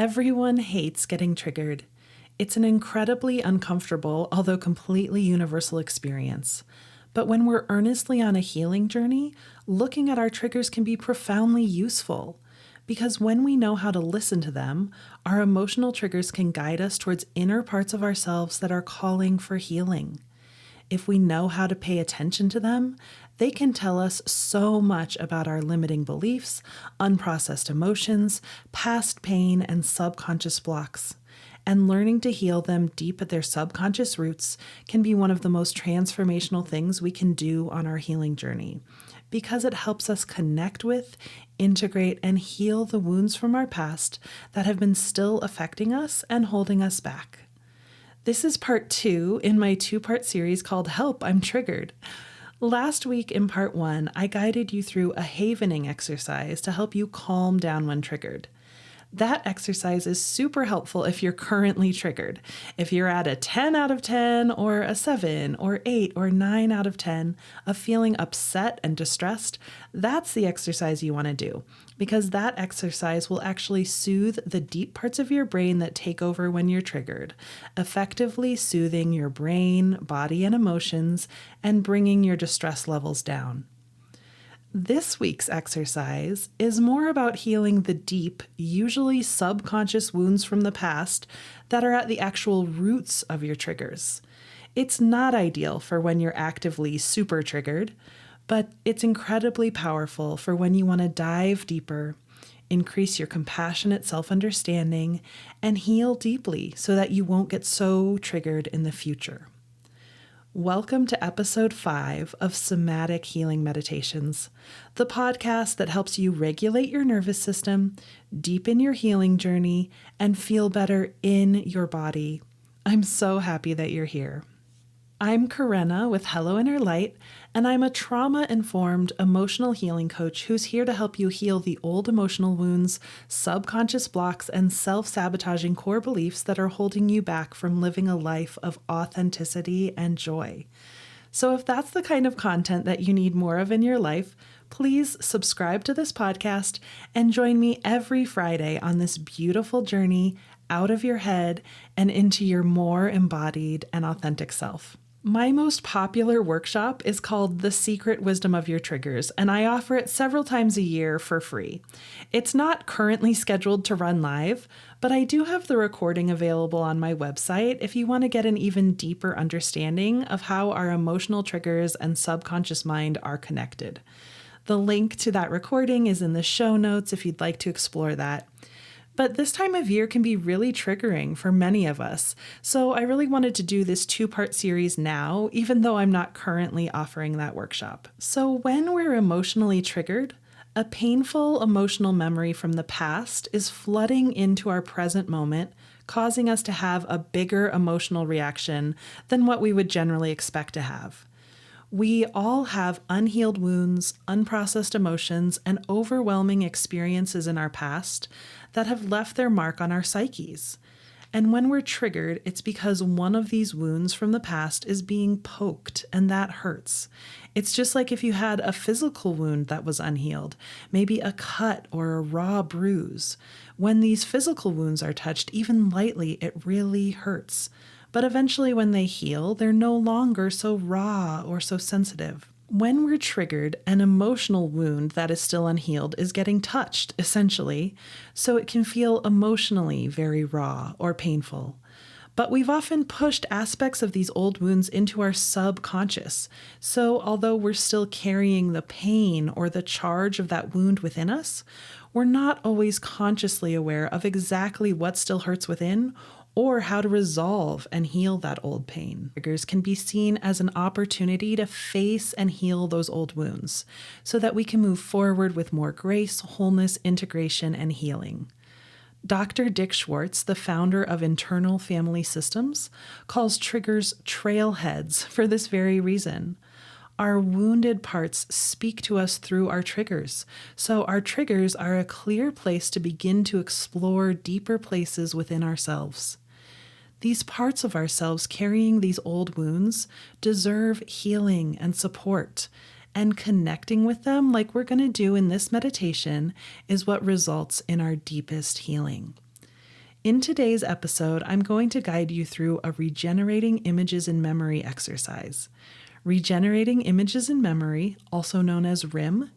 Everyone hates getting triggered. It's an incredibly uncomfortable, although completely universal experience. But when we're earnestly on a healing journey, looking at our triggers can be profoundly useful. Because when we know how to listen to them, our emotional triggers can guide us towards inner parts of ourselves that are calling for healing. If we know how to pay attention to them, they can tell us so much about our limiting beliefs, unprocessed emotions, past pain, and subconscious blocks. And learning to heal them deep at their subconscious roots can be one of the most transformational things we can do on our healing journey, because it helps us connect with, integrate, and heal the wounds from our past that have been still affecting us and holding us back. This is part 2 in my 2-part series called Help, I'm Triggered. Last week in part 1, I guided you through a havening exercise to help you calm down when triggered. That exercise is super helpful if you're currently triggered. If you're at a 10 out of 10 or a 7 or 8 or 9 out of 10 of feeling upset and distressed, that's the exercise you want to do, because that exercise will actually soothe the deep parts of your brain that take over when you're triggered, effectively soothing your brain, body, and emotions and bringing your distress levels down. This week's exercise is more about healing the deep, usually subconscious wounds from the past that are at the actual roots of your triggers. It's not ideal for when you're actively super triggered, but it's incredibly powerful for when you want to dive deeper, increase your compassionate self-understanding, and heal deeply so that you won't get so triggered in the future. Welcome to episode 5 of Somatic Healing Meditations, the podcast that helps you regulate your nervous system, deepen your healing journey, and feel better in your body. I'm so happy that you're here. I'm Karena with Hello Inner Light, and I'm a trauma-informed emotional healing coach who's here to help you heal the old emotional wounds, subconscious blocks, and self-sabotaging core beliefs that are holding you back from living a life of authenticity and joy. So if that's the kind of content that you need more of in your life, please subscribe to this podcast and join me every Friday on this beautiful journey out of your head and into your more embodied and authentic self. My most popular workshop is called The Secret Wisdom of Your Triggers, and I offer it several times a year for free. It's not currently scheduled to run live, but I do have the recording available on my website if you want to get an even deeper understanding of how our emotional triggers and subconscious mind are connected. The link to that recording is in the show notes if you'd like to explore that. But this time of year can be really triggering for many of us, so I really wanted to do this 2-part series now, even though I'm not currently offering that workshop. So when we're emotionally triggered, a painful emotional memory from the past is flooding into our present moment, causing us to have a bigger emotional reaction than what we would generally expect to have. We all have unhealed wounds, unprocessed emotions, and overwhelming experiences in our past that have left their mark on our psyches. And when we're triggered, it's because one of these wounds from the past is being poked, and that hurts. It's just like if you had a physical wound that was unhealed, maybe a cut or a raw bruise. When these physical wounds are touched, even lightly, it really hurts. But eventually when they heal, they're no longer so raw or so sensitive. When we're triggered, an emotional wound that is still unhealed is getting touched, essentially, so it can feel emotionally very raw or painful. But we've often pushed aspects of these old wounds into our subconscious, so although we're still carrying the pain or the charge of that wound within us, we're not always consciously aware of exactly what still hurts within or how to resolve and heal that old pain. Triggers can be seen as an opportunity to face and heal those old wounds so that we can move forward with more grace, wholeness, integration, and healing. Dr. Dick Schwartz, the founder of Internal Family Systems, calls triggers trailheads for this very reason. Our wounded parts speak to us through our triggers, so our triggers are a clear place to begin to explore deeper places within ourselves. These parts of ourselves carrying these old wounds deserve healing and support, and connecting with them like we're going to do in this meditation is what results in our deepest healing. In today's episode, I'm going to guide you through a regenerating images in memory exercise. Regenerating images in memory, also known as RIM,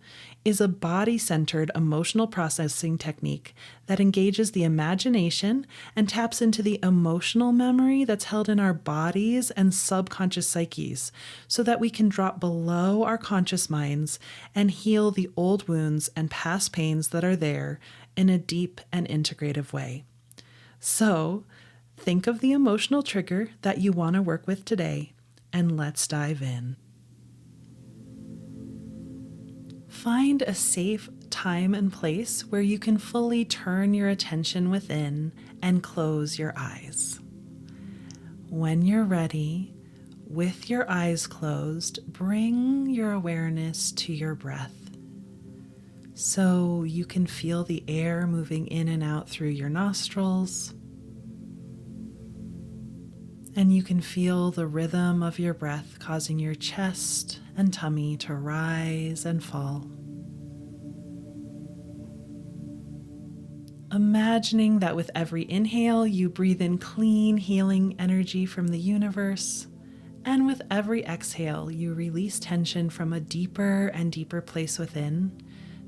is a body-centered emotional processing technique that engages the imagination and taps into the emotional memory that's held in our bodies and subconscious psyches so that we can drop below our conscious minds and heal the old wounds and past pains that are there in a deep and integrative way. So, think of the emotional trigger that you want to work with today, and let's dive in. Find a safe time and place where you can fully turn your attention within and close your eyes. When you're ready, with your eyes closed, bring your awareness to your breath so you can feel the air moving in and out through your nostrils. And you can feel the rhythm of your breath causing your chest and tummy to rise and fall. Imagining that with every inhale, you breathe in clean, healing energy from the universe. And with every exhale, you release tension from a deeper and deeper place within,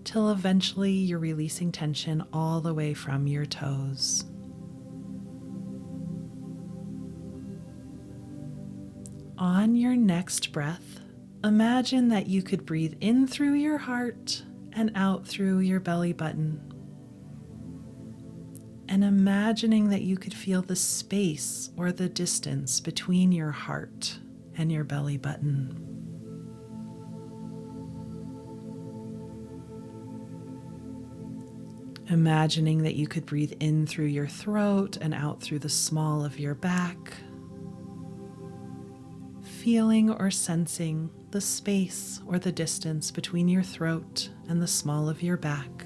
till eventually you're releasing tension all the way from your toes. On your next breath, imagine that you could breathe in through your heart and out through your belly button. And imagining that you could feel the space or the distance between your heart and your belly button. Imagining that you could breathe in through your throat and out through the small of your back. Feeling or sensing the space or the distance between your throat and the small of your back.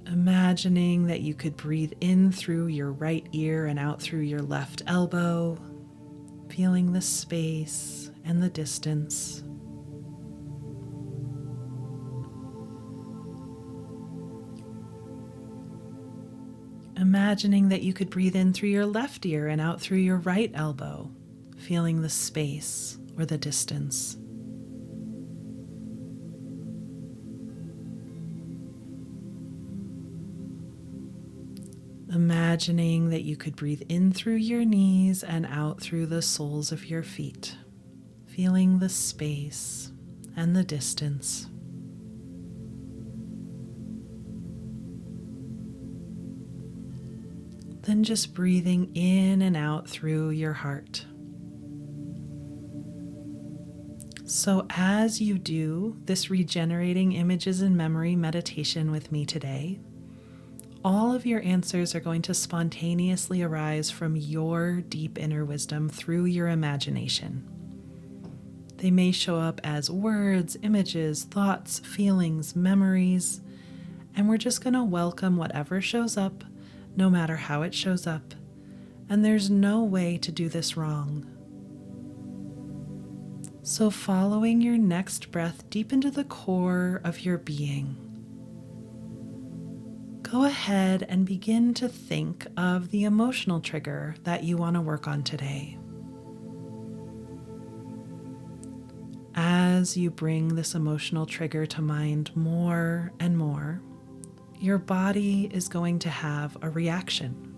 Imagining that you could breathe in through your right ear and out through your left elbow, feeling the space and the distance. Imagining that you could breathe in through your left ear and out through your right elbow, feeling the space or the distance. Imagining that you could breathe in through your knees and out through the soles of your feet, feeling the space and the distance. Then just breathing in and out through your heart. So as you do this regenerating images and memory meditation with me today, all of your answers are going to spontaneously arise from your deep inner wisdom through your imagination. They may show up as words, images, thoughts, feelings, memories, and we're just going to welcome whatever shows up, no matter how it shows up, and there's no way to do this wrong. So following your next breath deep into the core of your being, go ahead and begin to think of the emotional trigger that you want to work on today. As you bring this emotional trigger to mind more and more, your body is going to have a reaction.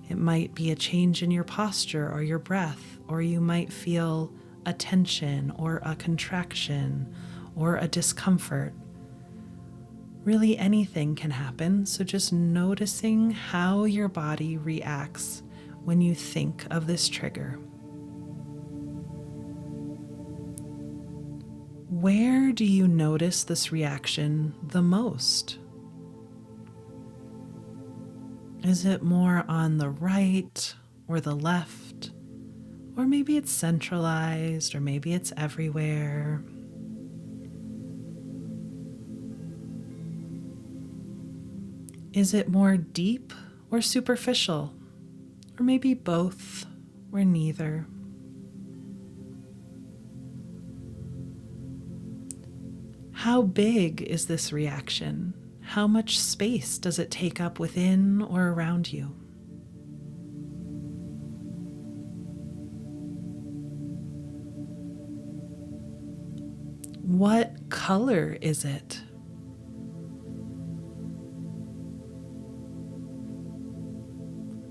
It might be a change in your posture or your breath, or you might feel a tension or a contraction or a discomfort. Really anything can happen, so just noticing how your body reacts when you think of this trigger. Where do you notice this reaction the most? Is it more on the right or the left? Or maybe it's centralized, or maybe it's everywhere. Is it more deep or superficial? Or maybe both or neither? How big is this reaction? How much space does it take up within or around you? What color is it?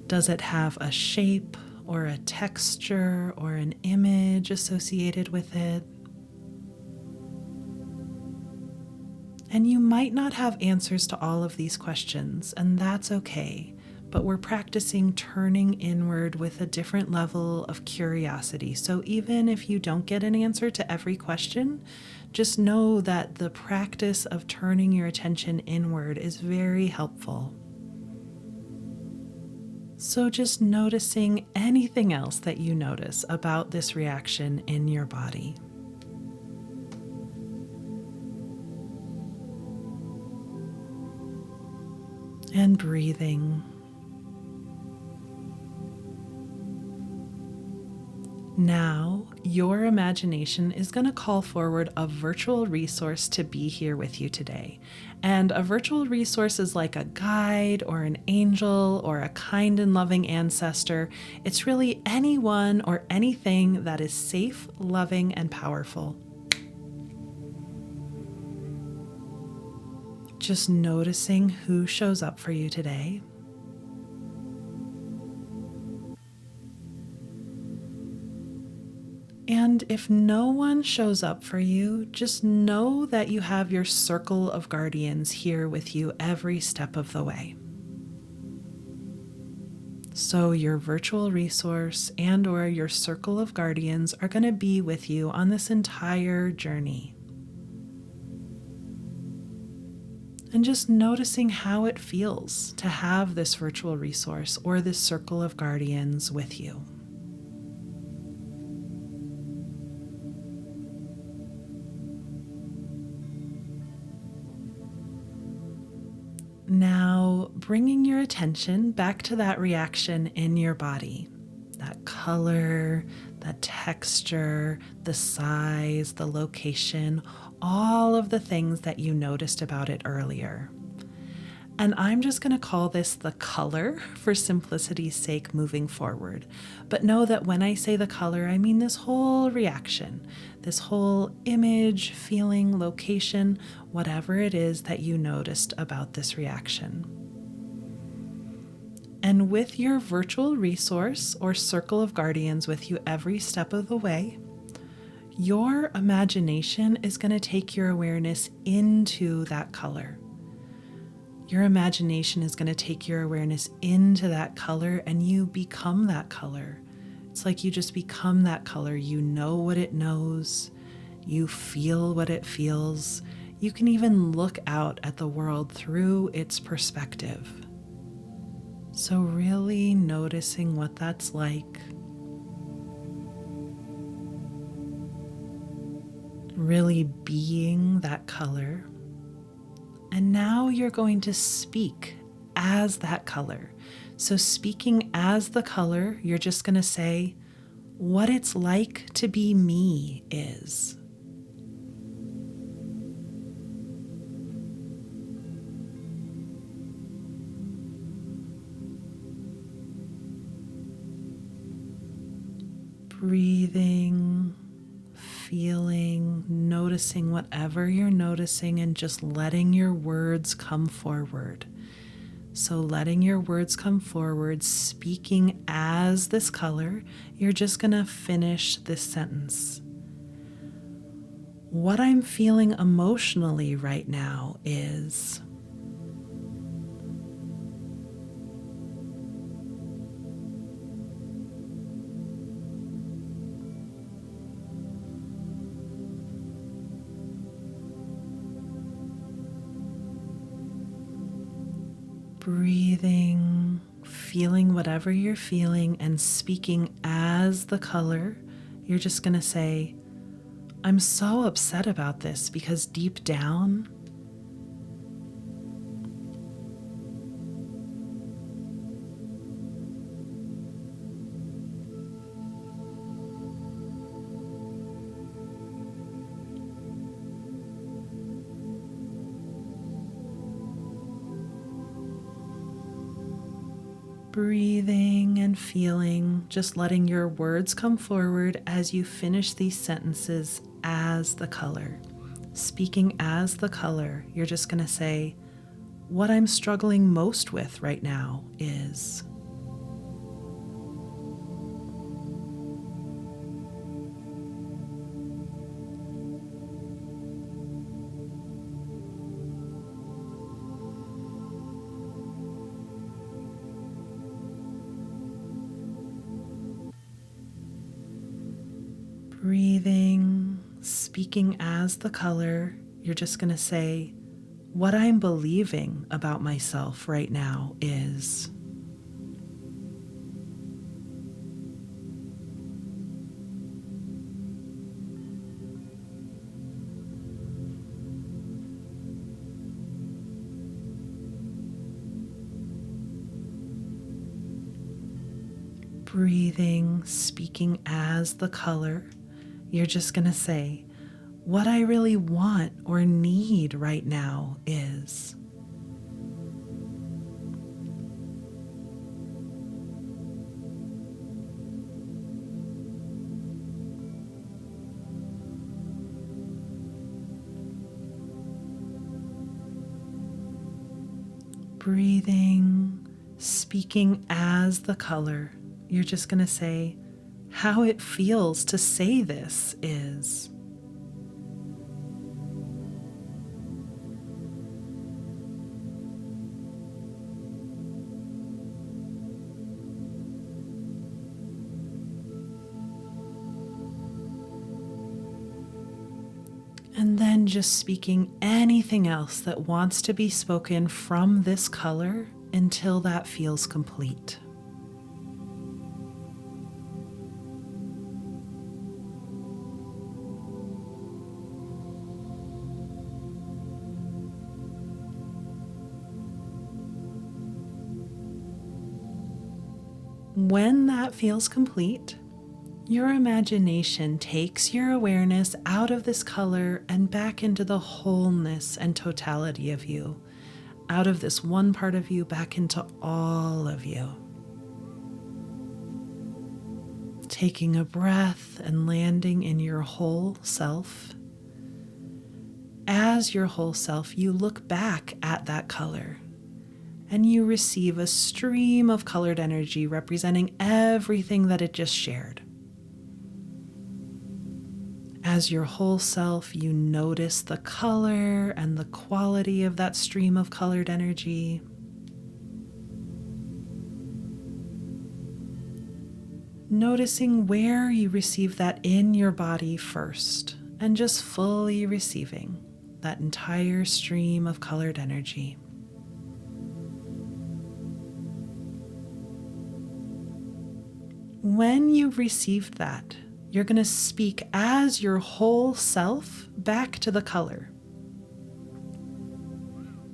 Does it have a shape or a texture or an image associated with it? And you might not have answers to all of these questions, and that's okay. But we're practicing turning inward with a different level of curiosity. So even if you don't get an answer to every question, just know that the practice of turning your attention inward is very helpful. So just noticing anything else that you notice about this reaction in your body. And breathing. Now, your imagination is going to call forward a virtual resource to be here with you today. And a virtual resource is like a guide or an angel or a kind and loving ancestor. It's really anyone or anything that is safe, loving, and powerful. Just noticing who shows up for you today. And if no one shows up for you, just know that you have your circle of guardians here with you every step of the way. So your virtual resource and or your circle of guardians are going to be with you on this entire journey. And just noticing how it feels to have this virtual resource or this circle of guardians with you. Now, bringing your attention back to that reaction in your body, that color, that texture, the size, the location, all of the things that you noticed about it earlier. And I'm just going to call this the color for simplicity's sake moving forward. But know that when I say the color, I mean this whole reaction, this whole image, feeling, location, whatever it is that you noticed about this reaction. And with your virtual resource or circle of guardians with you every step of the way, your imagination is going to take your awareness into that color. Your imagination is going to take your awareness into that color and you become that color. It's like you just become that color. You know what it knows. You feel what it feels. You can even look out at the world through its perspective. So really noticing what that's like. Really being that color. And now you're going to speak as that color. So speaking as the color, you're just going to say, what it's like to be me is. Breathing, feeling, noticing whatever you're noticing, and just letting your words come forward. So letting your words come forward, speaking as this color, you're just going to finish this sentence. What I'm feeling emotionally right now is... Breathing, feeling whatever you're feeling, and speaking as the color, you're just going to say, I'm so upset about this because deep down, Breathing and feeling, just letting your words come forward as you finish these sentences as the color. Speaking as the color, you're just going to say, what I'm struggling most with right now is. Breathing, speaking as the color, you're just going to say, what I'm believing about myself right now is. Breathing, speaking as the color, you're just going to say, what I really want or need right now is. Breathing, speaking as the color, you're just going to say, how it feels to say this is. And then just speaking anything else that wants to be spoken from this color until that feels complete. When that feels complete, your imagination takes your awareness out of this color and back into the wholeness and totality of you, out of this one part of you back into all of you. Taking a breath and landing in your whole self. As your whole self, you look back at that color and you receive a stream of colored energy representing everything that it just shared. As your whole self, you notice the color and the quality of that stream of colored energy. Noticing where you receive that in your body first, and just fully receiving that entire stream of colored energy. When you've received that, you're going to speak as your whole self back to the color.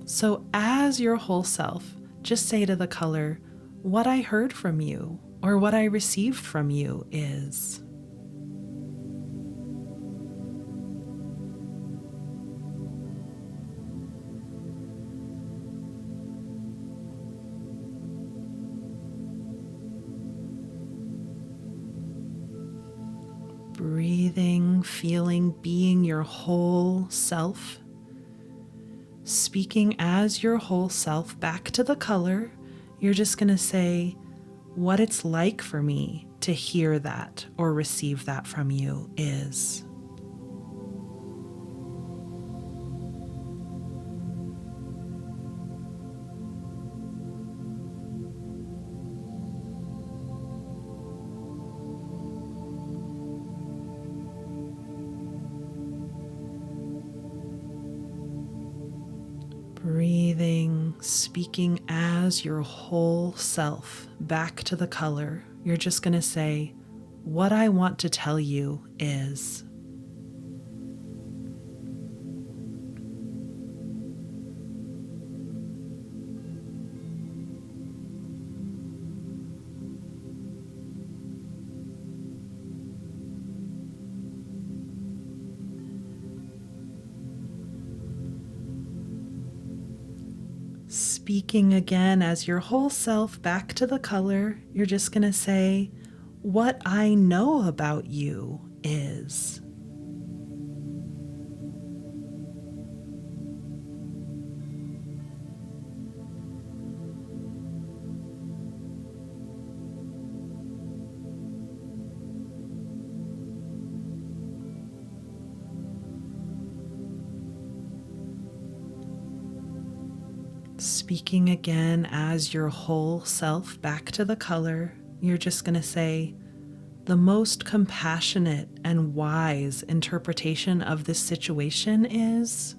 So as your whole self, just say to the color, what I heard from you or what I received from you is. Breathing, feeling, being your whole self. Speaking as your whole self back to the color, you're just going to say what it's like for me to hear that or receive that from you is. Breathing, speaking as your whole self back to the color, you're just going to say, what I want to tell you is. speaking again as your whole self back to the color, you're just going to say, "What I know about you is." Speaking again as your whole self back to the color, you're just going to say, "The most compassionate and wise interpretation of this situation is."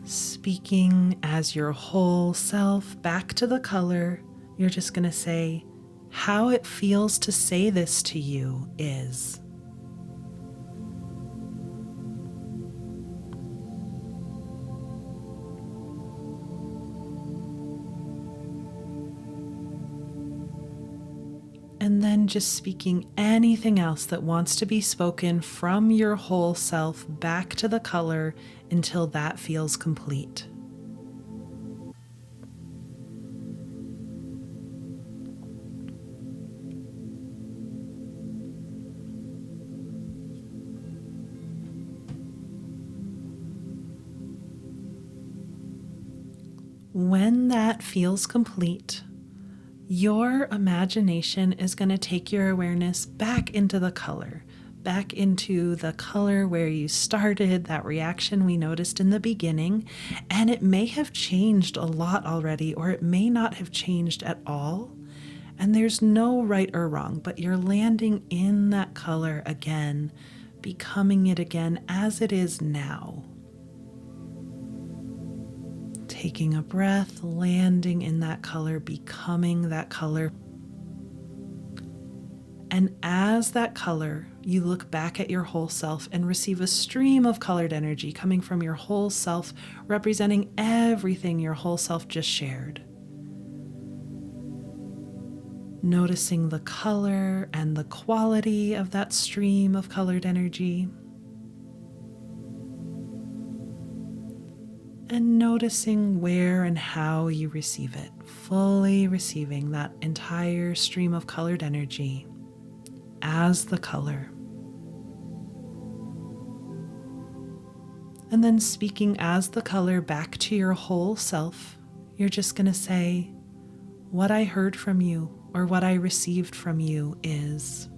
Speaking as your whole self back to the color, you're just going to say, "How it feels to say this to you is." And then just speaking anything else that wants to be spoken from your whole self back to the color until that feels complete. When that feels complete, your imagination is going to take your awareness back into the color, back into the color where you started, that reaction we noticed in the beginning. And it may have changed a lot already, or it may not have changed at all. And there's no right or wrong, but you're landing in that color again, becoming it again as it is now. Taking a breath, landing in that color, becoming that color. And as that color, you look back at your whole self and receive a stream of colored energy coming from your whole self, representing everything your whole self just shared. Noticing the color and the quality of that stream of colored energy. And noticing where and how you receive it, fully receiving that entire stream of colored energy as the color. And then speaking as the color back to your whole self, you're just going to say, "What I heard from you or what I received from you is."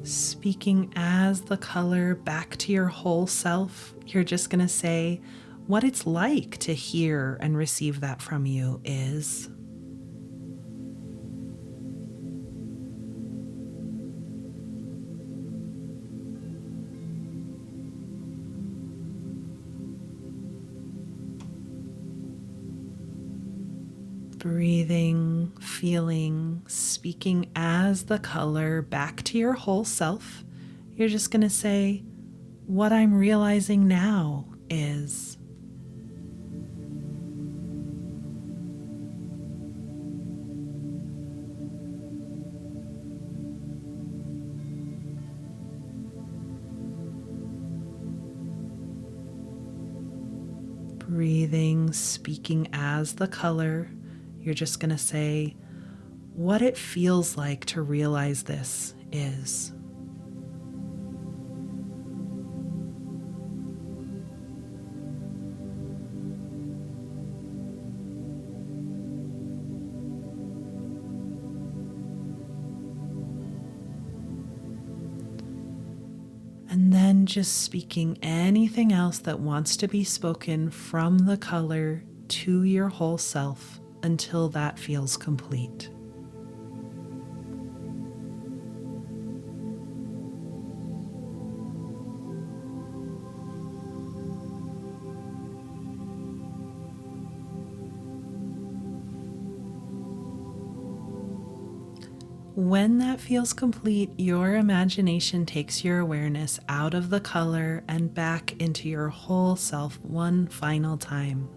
Speaking as the color back to your whole self, you're just going to say, "What it's like to hear and receive that from you is." Breathing, feeling, speaking as the color back to your whole self, you're just going to say, "What I'm realizing now is." Breathing, speaking as the color, you're just going to say, "What it feels like to realize this is." And then just speaking anything else that wants to be spoken from the color to your whole self until that feels complete. When that feels complete, your imagination takes your awareness out of the color and back into your whole self one final time.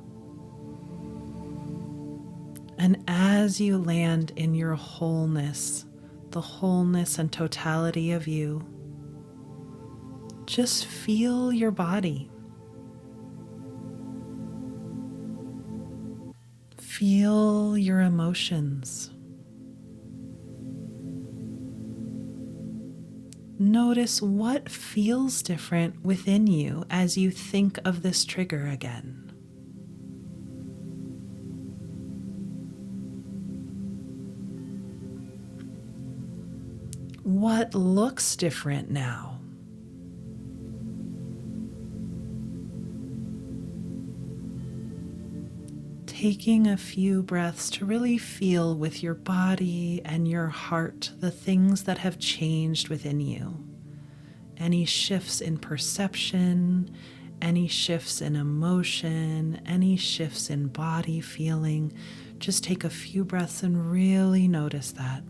And as you land in your wholeness, the wholeness and totality of you, just feel your body. Feel your emotions. Notice what feels different within you as you think of this trigger again. What looks different now? Taking a few breaths to really feel with your body and your heart the things that have changed within you. Any shifts in perception, any shifts in emotion, any shifts in body feeling. Just take a few breaths and really notice that.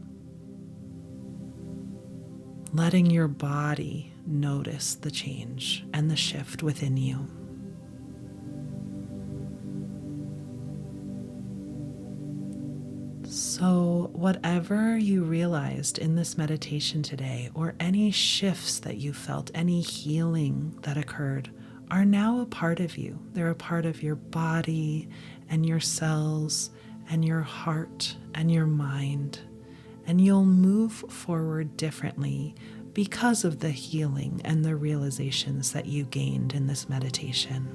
Letting your body notice the change and the shift within you. So, whatever you realized in this meditation today, or any shifts that you felt, any healing that occurred, are now a part of you. They're a part of your body and your cells and your heart and your mind. And you'll move forward differently because of the healing and the realizations that you gained in this meditation.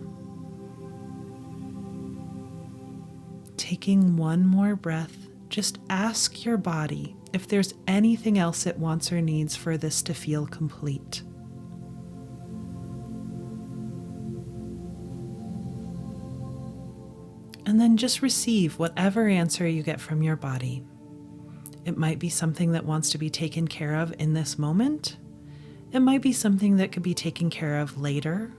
Taking one more breath, just ask your body if there's anything else it wants or needs for this to feel complete. And then just receive whatever answer you get from your body. It might be something that wants to be taken care of in this moment. It might be something that could be taken care of later.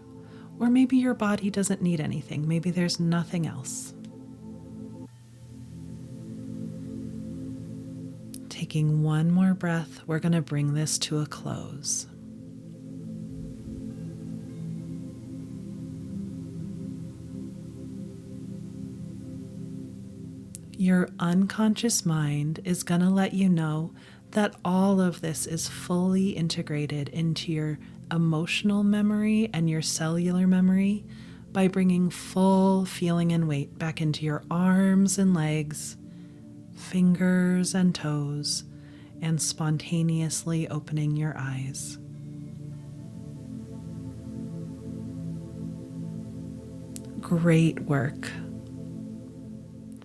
Or maybe your body doesn't need anything. Maybe there's nothing else. Taking one more breath, we're going to bring this to a close. Your unconscious mind is going to let you know that all of this is fully integrated into your emotional memory and your cellular memory by bringing full feeling and weight back into your arms and legs, fingers and toes, and spontaneously opening your eyes. Great work.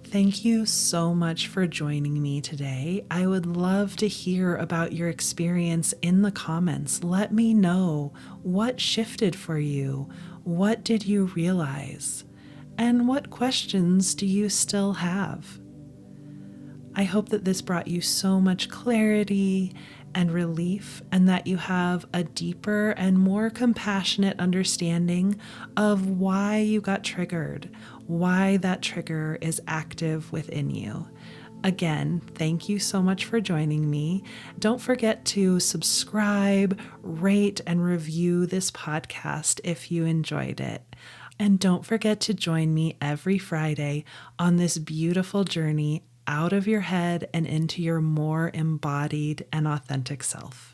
Thank you so much for joining me today. I would love to hear about your experience in the comments. Let me know what shifted for you. What did you realize? And what questions do you still have? I hope that this brought you so much clarity and relief, and that you have a deeper and more compassionate understanding of why you got triggered, why that trigger is active within you. Again, thank you so much for joining me. Don't forget to subscribe, rate, and review this podcast if you enjoyed it. And don't forget to join me every Friday on this beautiful journey out of your head and into your more embodied and authentic self.